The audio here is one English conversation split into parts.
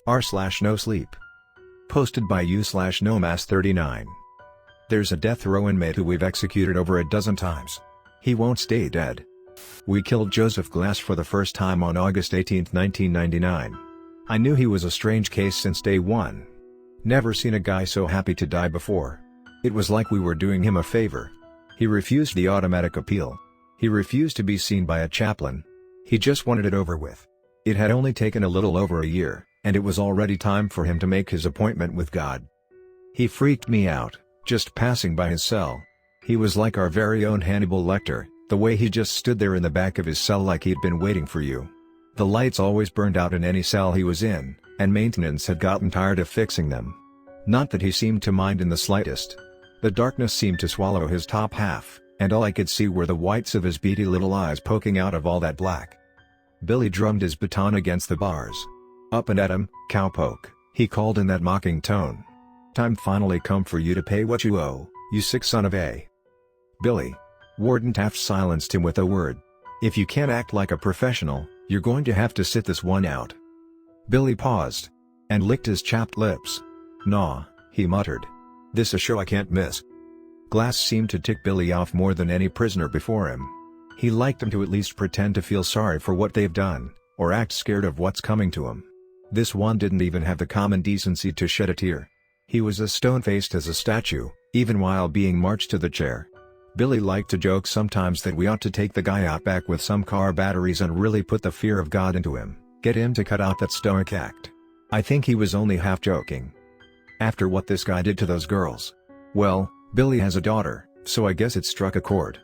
r/NoSleep. Posted by u/nomas39. There's a death row inmate who we've executed over a dozen times. He won't stay dead. We killed Joseph Glass for the first time on August 18, 1999. I knew he was a strange case since day one. Never seen a guy so happy to die before. It was like we were doing him a favor. He refused the automatic appeal. He refused to be seen by a chaplain. He just wanted it over with. It had only taken a little over a year, and it was already time for him to make his appointment with God. He freaked me out, just passing by his cell. He was like our very own Hannibal Lecter, the way he just stood there in the back of his cell like he'd been waiting for you. The lights always burned out in any cell he was in, and maintenance had gotten tired of fixing them. Not that he seemed to mind in the slightest. The darkness seemed to swallow his top half, and all I could see were the whites of his beady little eyes poking out of all that black. Billy drummed his baton against the bars. "Up and at 'em, cowpoke," he called in that mocking tone. "Time finally come for you to pay what you owe, you sick son of a." "Billy." Warden Taft silenced him with a word. "If you can't act like a professional, you're going to have to sit this one out." Billy paused. And licked his chapped lips. "Nah," he muttered. "This a show I can't miss." Glass seemed to tick Billy off more than any prisoner before him. He liked them to at least pretend to feel sorry for what they've done, or act scared of what's coming to him. This one didn't even have the common decency to shed a tear. He was as stone-faced as a statue, even while being marched to the chair. Billy liked to joke sometimes that we ought to take the guy out back with some car batteries and really put the fear of God into him, get him to cut out that stoic act. I think he was only half joking. After what this guy did to those girls. Well, Billy has a daughter, so I guess it struck a chord.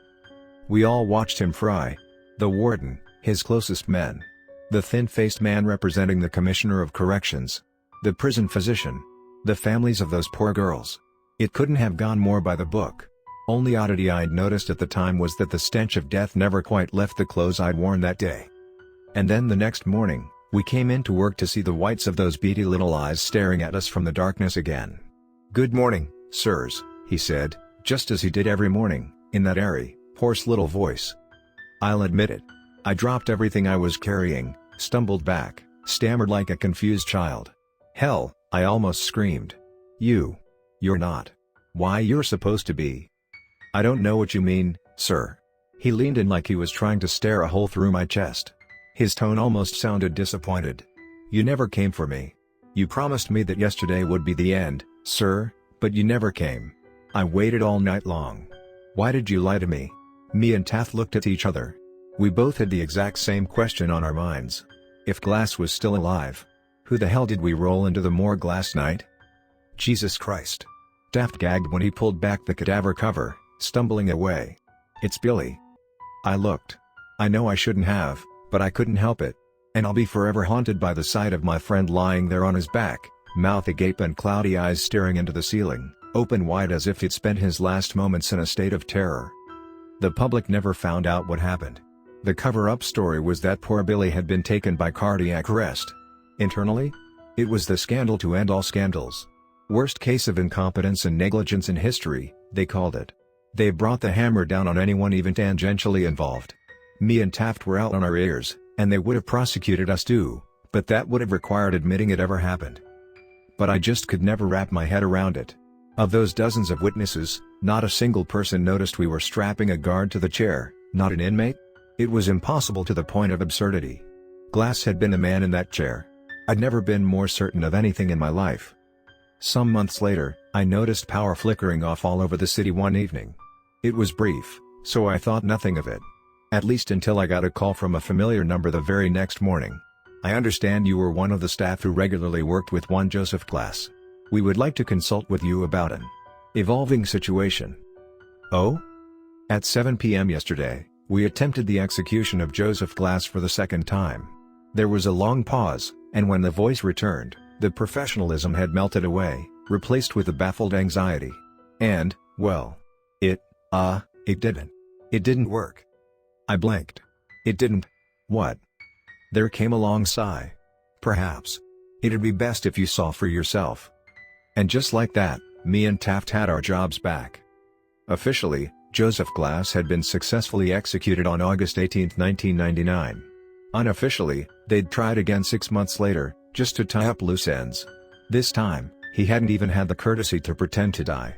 We all watched him fry. The warden, his closest men. The thin-faced man representing the Commissioner of Corrections. The prison physician. The families of those poor girls. It couldn't have gone more by the book. Only oddity I'd noticed at the time was that the stench of death never quite left the clothes I'd worn that day. And then the next morning, we came into work to see the whites of those beady little eyes staring at us from the darkness again. "Good morning, sirs," he said, just as he did every morning, in that airy, hoarse little voice. I'll admit it. I dropped everything I was carrying, stumbled back, stammered like a confused child. Hell, I almost screamed. You're not. Why, you're supposed to be." "I don't know what you mean, sir." He leaned in like he was trying to stare a hole through my chest. His tone almost sounded disappointed. "You never came for me. You promised me that yesterday would be the end, sir, but you never came. I waited all night long. Why did you lie to me?" Me and Taft looked at each other. We both had the exact same question on our minds. If Glass was still alive, who the hell did we roll into the morgue last night? Jesus Christ. Taft gagged when he pulled back the cadaver cover, stumbling away. "It's Billy." I looked. I know I shouldn't have, but I couldn't help it. And I'll be forever haunted by the sight of my friend lying there on his back, mouth agape and cloudy eyes staring into the ceiling, open wide as if he'd spent his last moments in a state of terror. The public never found out what happened. The cover-up story was that poor Billy had been taken by cardiac arrest. Internally? It was the scandal to end all scandals. Worst case of incompetence and negligence in history, they called it. They brought the hammer down on anyone even tangentially involved. Me and Taft were out on our ears, and they would have prosecuted us too, but that would have required admitting it ever happened. But I just could never wrap my head around it. Of those dozens of witnesses, not a single person noticed we were strapping a guard to the chair, not an inmate? It was impossible to the point of absurdity. Glass had been the man in that chair. I'd never been more certain of anything in my life. Some months later, I noticed power flickering off all over the city one evening. It was brief, so I thought nothing of it. At least until I got a call from a familiar number the very next morning. "I understand you were one of the staff who regularly worked with one Joseph Glass. We would like to consult with you about an evolving situation." "Oh?" At 7 p.m. yesterday, we attempted the execution of Joseph Glass for the second time. There was a long pause, and when the voice returned, the professionalism had melted away, replaced with a baffled anxiety. And, well, it didn't. It didn't work. I blinked. It didn't. What? There came a long sigh. "Perhaps. It'd be best if you saw for yourself." And just like that, me and Taft had our jobs back. Officially, Joseph Glass had been successfully executed on August 18, 1999. Unofficially, they'd tried again 6 months later, just to tie up loose ends. This time, he hadn't even had the courtesy to pretend to die.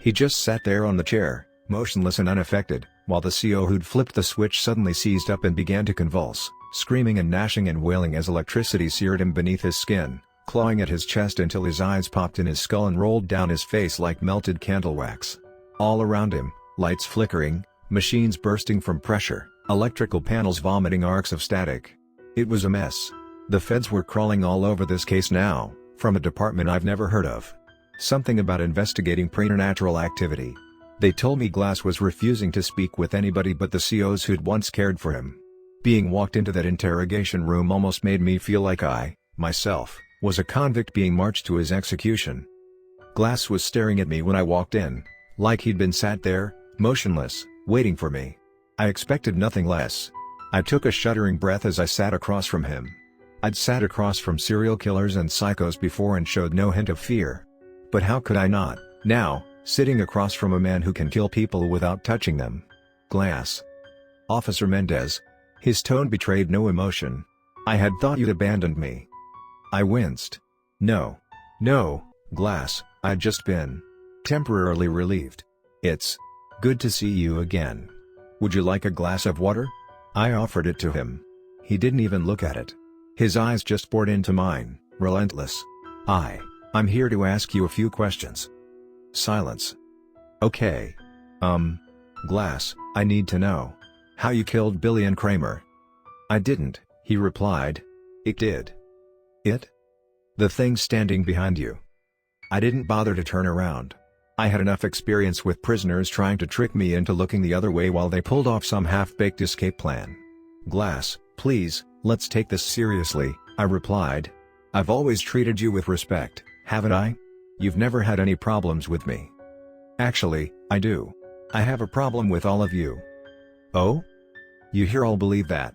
He just sat there on the chair, motionless and unaffected, while the CO who'd flipped the switch suddenly seized up and began to convulse, screaming and gnashing and wailing as electricity seared him beneath his skin, clawing at his chest until his eyes popped in his skull and rolled down his face like melted candle wax. All around him, lights flickering, machines bursting from pressure, electrical panels vomiting arcs of static. It was a mess. The feds were crawling all over this case now, from a department I've never heard of. Something about investigating preternatural activity. They told me Glass was refusing to speak with anybody but the COs who'd once cared for him. Being walked into that interrogation room almost made me feel like I, myself, was a convict being marched to his execution. Glass was staring at me when I walked in, like he'd been sat there, motionless, waiting for me. I expected nothing less. I took a shuddering breath as I sat across from him. I'd sat across from serial killers and psychos before and showed no hint of fear. But how could I not, now, sitting across from a man who can kill people without touching them? Glass. Officer Mendez. His tone betrayed no emotion. I had thought you'd abandoned me. I winced. No, Glass, I'd just been temporarily relieved. It's good to see you again. Would you like a glass of water? I offered it to him. He didn't even look at it. His eyes just bored into mine, relentless. I'm here to ask you a few questions. Silence. Okay. Glass, I need to know how you killed Billy and Kramer. I didn't, he replied. It did. It? The thing standing behind you. I didn't bother to turn around. I had enough experience with prisoners trying to trick me into looking the other way while they pulled off some half-baked escape plan. Glass, please, let's take this seriously, I replied. I've always treated you with respect, haven't I? You've never had any problems with me. Actually, I do. I have a problem with all of you. Oh? You here all believe that?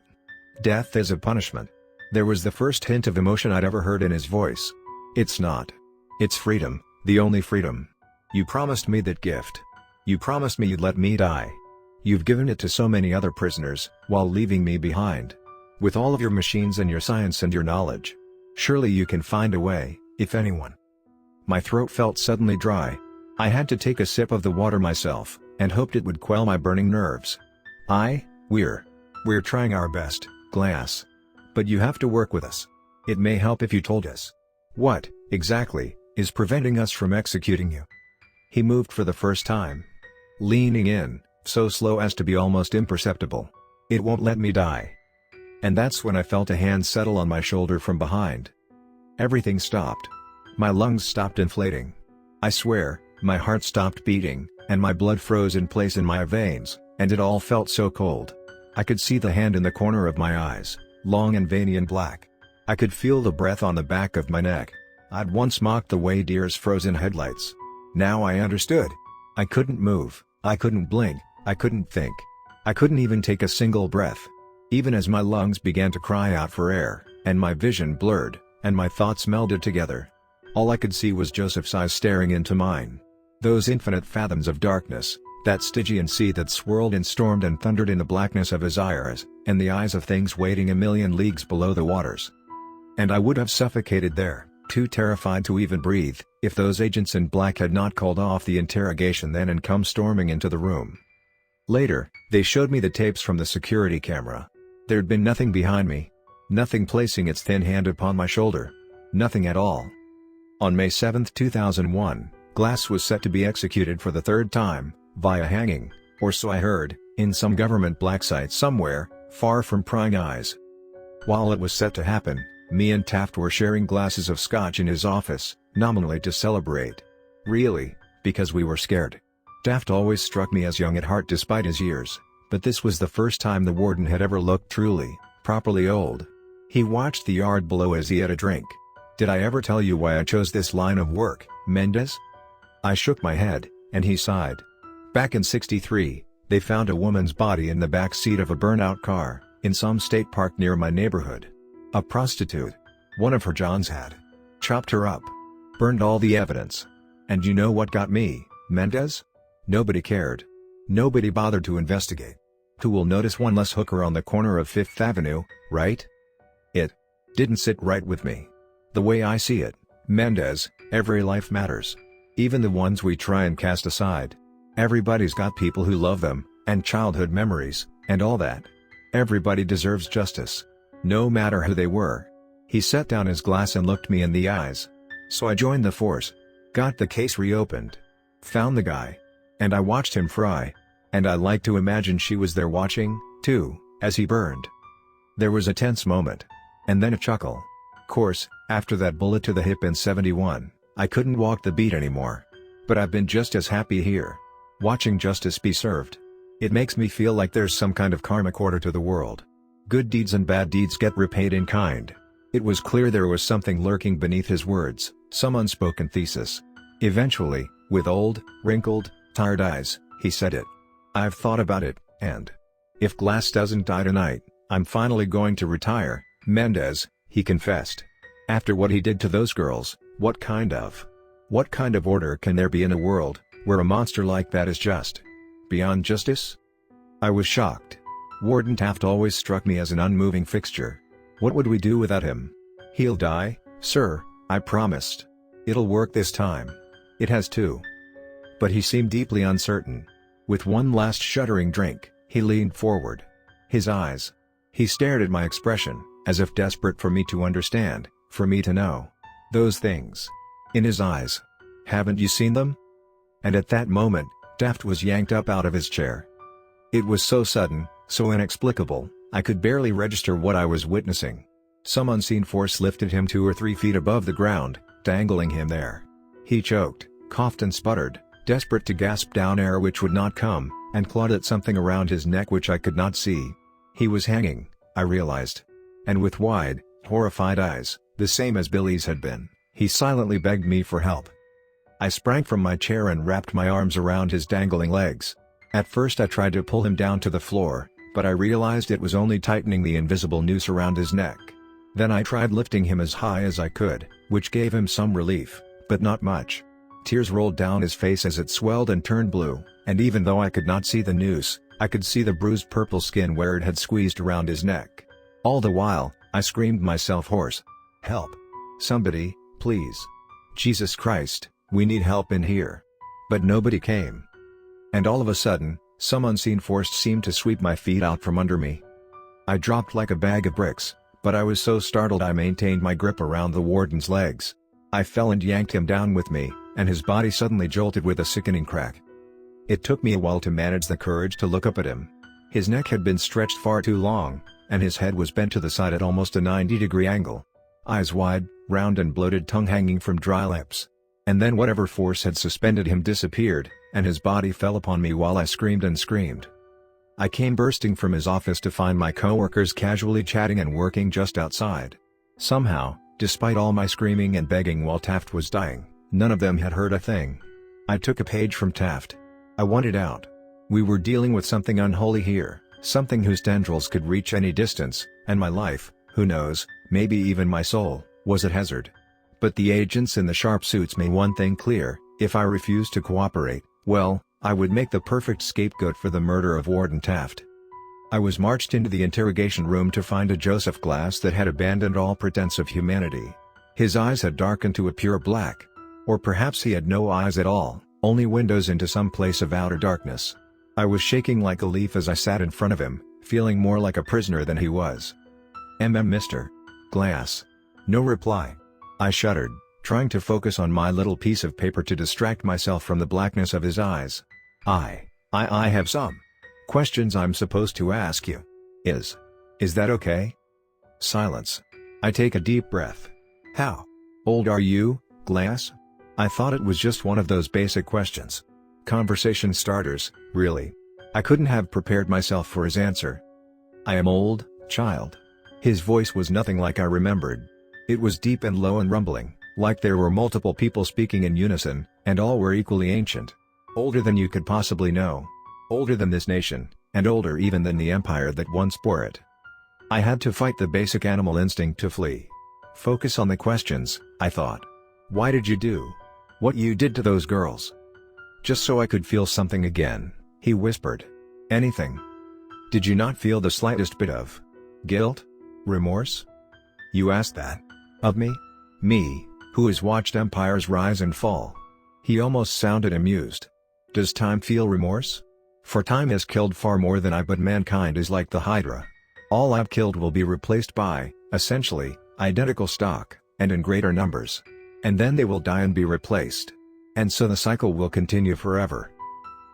Death is a punishment. There was the first hint of emotion I'd ever heard in his voice. It's not. It's freedom, the only freedom. You promised me that gift. You promised me you'd let me die. You've given it to so many other prisoners, while leaving me behind. With all of your machines and your science and your knowledge. Surely you can find a way, if anyone. My throat felt suddenly dry. I had to take a sip of the water myself, and hoped it would quell my burning nerves. We're trying our best, Glass. But you have to work with us. It may help if you told us. What, exactly, is preventing us from executing you? He moved for the first time. Leaning in, so slow as to be almost imperceptible. It won't let me die. And that's when I felt a hand settle on my shoulder from behind. Everything stopped. My lungs stopped inflating. I swear, my heart stopped beating, and my blood froze in place in my veins, and it all felt so cold. I could see the hand in the corner of my eyes, long and veiny and black. I could feel the breath on the back of my neck. I'd once mocked the way deers froze in headlights. Now I understood. I couldn't move, I couldn't blink, I couldn't think. I couldn't even take a single breath. Even as my lungs began to cry out for air, and my vision blurred, and my thoughts melded together. All I could see was Joseph's eyes staring into mine. Those infinite fathoms of darkness, that Stygian sea that swirled and stormed and thundered in the blackness of his iris, and the eyes of things waiting a million leagues below the waters. And I would have suffocated there, too terrified to even breathe, if those agents in black had not called off the interrogation then and come storming into the room. Later, they showed me the tapes from the security camera. There'd been nothing behind me. Nothing placing its thin hand upon my shoulder. Nothing at all. On May 7, 2001, Glass was set to be executed for the third time, via hanging, or so I heard, in some government black site somewhere, far from prying eyes. While it was set to happen, me and Taft were sharing glasses of scotch in his office, nominally to celebrate. Really, because we were scared. Taft always struck me as young at heart despite his years, but this was the first time the warden had ever looked truly, properly old. He watched the yard below as he had a drink. Did I ever tell you why I chose this line of work, Mendez? I shook my head, and he sighed. Back in '63, they found a woman's body in the back seat of a burnout car, in some state park near my neighborhood. A prostitute. One of her Johns had chopped her up. Burned all the evidence. And you know what got me, Mendez? Nobody cared. Nobody bothered to investigate. Who will notice one less hooker on the corner of Fifth Avenue, right? It didn't sit right with me. The way I see it, Mendez, every life matters. Even the ones we try and cast aside. Everybody's got people who love them, and childhood memories, and all that. Everybody deserves justice. No matter who they were. He set down his glass and looked me in the eyes. So I joined the force. Got the case reopened. Found the guy. And I watched him fry. And I like to imagine she was there watching, too, as he burned. There was a tense moment. And then a chuckle. Course, after that bullet to the hip in '71, I couldn't walk the beat anymore. But I've been just as happy here. Watching justice be served. It makes me feel like there's some kind of karmic order to the world. Good deeds and bad deeds get repaid in kind. It was clear there was something lurking beneath his words, some unspoken thesis. Eventually, with old, wrinkled, tired eyes, he said it. I've thought about it, and if Glass doesn't die tonight, I'm finally going to retire, Mendez, he confessed. After what he did to those girls, what kind of order can there be in a world where a monster like that is just beyond justice? I was shocked. Warden Taft always struck me as an unmoving fixture. What would we do without him? He'll die, sir, I promised. It'll work this time. It has too. But he seemed deeply uncertain. With one last shuddering drink, he leaned forward. His eyes. He stared at my expression, as if desperate for me to understand, for me to know. Those things. In his eyes. Haven't you seen them? And at that moment, Taft was yanked up out of his chair. It was so sudden, so inexplicable, I could barely register what I was witnessing. Some unseen force lifted him 2 or 3 feet above the ground, dangling him there. He choked, coughed and sputtered, desperate to gasp down air which would not come, and clawed at something around his neck which I could not see. He was hanging, I realized. And with wide, horrified eyes, the same as Billy's had been, he silently begged me for help. I sprang from my chair and wrapped my arms around his dangling legs. At first I tried to pull him down to the floor, but I realized it was only tightening the invisible noose around his neck. Then I tried lifting him as high as I could, which gave him some relief, but not much. Tears rolled down his face as it swelled and turned blue, and even though I could not see the noose, I could see the bruised purple skin where it had squeezed around his neck. All the while, I screamed myself hoarse. Help! Somebody, please! Jesus Christ, we need help in here. But nobody came. And all of a sudden, some unseen force seemed to sweep my feet out from under me. I dropped like a bag of bricks, but I was so startled I maintained my grip around the warden's legs. I fell and yanked him down with me, and his body suddenly jolted with a sickening crack. It took me a while to manage the courage to look up at him. His neck had been stretched far too long, and his head was bent to the side at almost a 90-degree angle. Eyes wide, round and bloated, tongue hanging from dry lips. And then whatever force had suspended him disappeared, and his body fell upon me while I screamed and screamed. I came bursting from his office to find my coworkers casually chatting and working just outside. Somehow, despite all my screaming and begging while Taft was dying, none of them had heard a thing. I took a page from Taft. I wanted out. We were dealing with something unholy here, something whose tendrils could reach any distance, and my life, who knows, maybe even my soul, was at hazard. But the agents in the sharp suits made one thing clear: if I refused to cooperate, well, I would make the perfect scapegoat for the murder of Warden Taft. I was marched into the interrogation room to find a Joseph Glass that had abandoned all pretense of humanity. His eyes had darkened to a pure black. Or perhaps he had no eyes at all, only windows into some place of outer darkness. I was shaking like a leaf as I sat in front of him, feeling more like a prisoner than he was. Mr. Glass. No reply. I shuddered, trying to focus on my little piece of paper to distract myself from the blackness of his eyes. I have some questions I'm supposed to ask you. Is that okay? Silence. I take a deep breath. How old are you, Glass? I thought it was just one of those basic questions. Conversation starters, really. I couldn't have prepared myself for his answer. I am old, child. His voice was nothing like I remembered. It was deep and low and rumbling, like there were multiple people speaking in unison, and all were equally ancient. Older than you could possibly know. Older than this nation, and older even than the empire that once bore it. I had to fight the basic animal instinct to flee. Focus on the questions, I thought. Why did you do what you did to those girls? Just so I could feel something again, he whispered. Anything? Did you not feel the slightest bit of guilt? Remorse? You asked that of me? Me, who has watched empires rise and fall. He almost sounded amused. Does time feel remorse? For time has killed far more than I, but mankind is like the Hydra. All I've killed will be replaced by, essentially, identical stock, and in greater numbers. And then they will die and be replaced. And so the cycle will continue forever.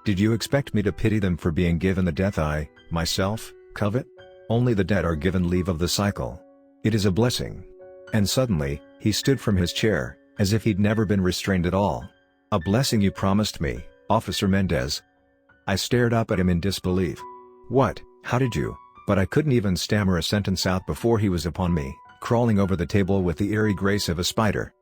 Did you expect me to pity them for being given the death I, myself, covet? Only the dead are given leave of the cycle. It is a blessing. And suddenly, he stood from his chair, as if he'd never been restrained at all. A blessing you promised me, Officer Mendez. I stared up at him in disbelief. What, how did you? But I couldn't even stammer a sentence out before he was upon me, crawling over the table with the eerie grace of a spider.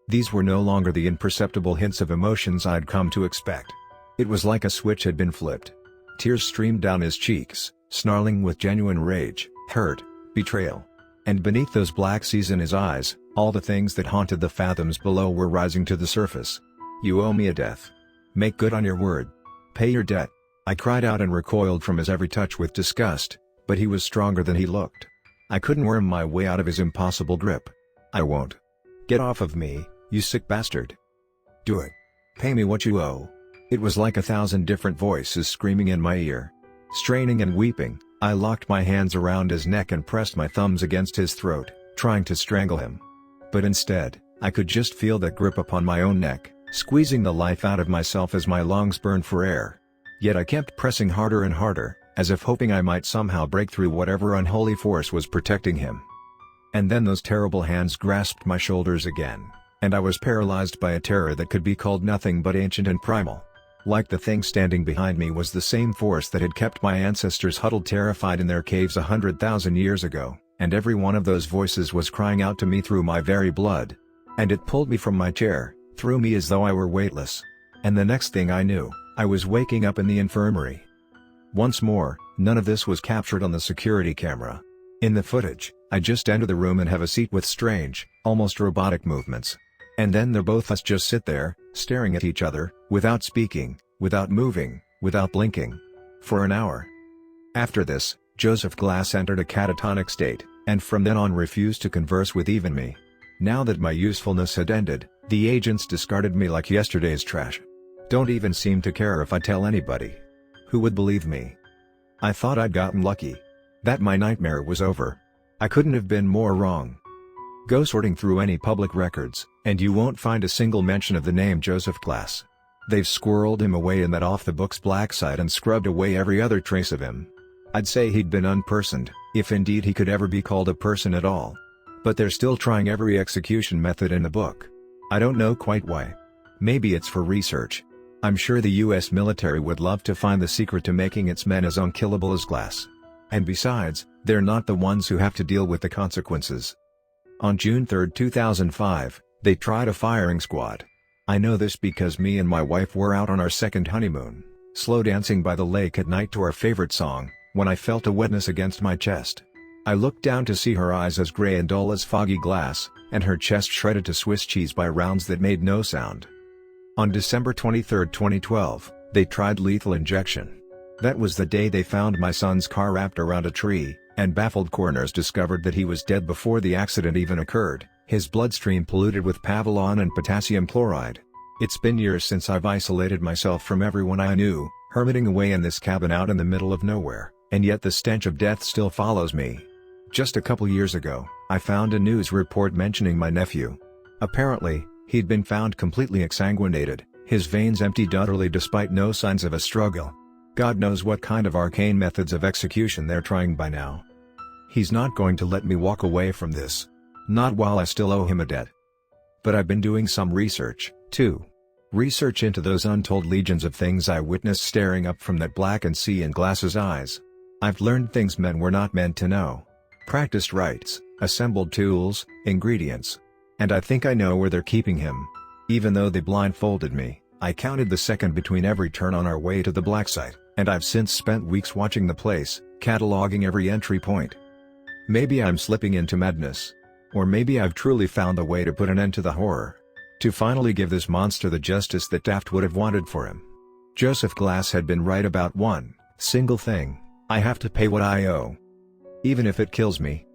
These were no longer the imperceptible hints of emotions I'd come to expect. It was like a switch had been flipped. Tears streamed down his cheeks, snarling with genuine rage, hurt, betrayal. And beneath those black seas in his eyes, all the things that haunted the fathoms below were rising to the surface. You owe me a death. Make good on your word. Pay your debt. I cried out and recoiled from his every touch with disgust, but he was stronger than he looked. I couldn't worm my way out of his impossible grip. I won't. Get off of me, you sick bastard. Do it. Pay me what you owe. It was like 1,000 different voices screaming in my ear. Straining and weeping, I locked my hands around his neck and pressed my thumbs against his throat, trying to strangle him. But instead, I could just feel that grip upon my own neck, squeezing the life out of myself as my lungs burned for air. Yet I kept pressing harder and harder, as if hoping I might somehow break through whatever unholy force was protecting him. And then those terrible hands grasped my shoulders again, and I was paralyzed by a terror that could be called nothing but ancient and primal. Like the thing standing behind me was the same force that had kept my ancestors huddled terrified in their caves 100,000 years ago, and every one of those voices was crying out to me through my very blood. And it pulled me from my chair, threw me as though I were weightless. And the next thing I knew, I was waking up in the infirmary. Once more, none of this was captured on the security camera. In the footage, I just enter the room and have a seat with strange, almost robotic movements. And then the both of us just sit there, staring at each other, without speaking, without moving, without blinking. For an hour. After this, Joseph Glass entered a catatonic state, and from then on refused to converse with even me. Now that my usefulness had ended, the agents discarded me like yesterday's trash. Don't even seem to care if I tell anybody. Who would believe me? I thought I'd gotten lucky. That my nightmare was over. I couldn't have been more wrong. Go sorting through any public records, and you won't find a single mention of the name Joseph Glass. They've squirreled him away in that off-the-books black site and scrubbed away every other trace of him. I'd say he'd been unpersoned, if indeed he could ever be called a person at all. But they're still trying every execution method in the book. I don't know quite why. Maybe it's for research. I'm sure the US military would love to find the secret to making its men as unkillable as Glass. And besides, they're not the ones who have to deal with the consequences. On June 3, 2005, they tried a firing squad. I know this because me and my wife were out on our second honeymoon, slow dancing by the lake at night to our favorite song, when I felt a wetness against my chest. I looked down to see her eyes as gray and dull as foggy glass, and her chest shredded to Swiss cheese by rounds that made no sound. On December 23, 2012, they tried lethal injection. That was the day they found my son's car wrapped around a tree, and baffled coroners discovered that he was dead before the accident even occurred, his bloodstream polluted with Pavilon and potassium chloride. It's been years since I've isolated myself from everyone I knew, hermiting away in this cabin out in the middle of nowhere, and yet the stench of death still follows me. Just a couple years ago, I found a news report mentioning my nephew. Apparently, he'd been found completely exsanguinated, his veins emptied utterly despite no signs of a struggle. God knows what kind of arcane methods of execution they're trying by now. He's not going to let me walk away from this. Not while I still owe him a debt. But I've been doing some research, too. Research into those untold legions of things I witnessed staring up from that blackened sea in Glass's eyes. I've learned things men were not meant to know. Practiced rites, assembled tools, ingredients. And I think I know where they're keeping him. Even though they blindfolded me, I counted the second between every turn on our way to the black site, and I've since spent weeks watching the place, cataloging every entry point. Maybe I'm slipping into madness. Or maybe I've truly found a way to put an end to the horror. To finally give this monster the justice that Taft would have wanted for him. Joseph Glass had been right about one single thing: I have to pay what I owe. Even if it kills me.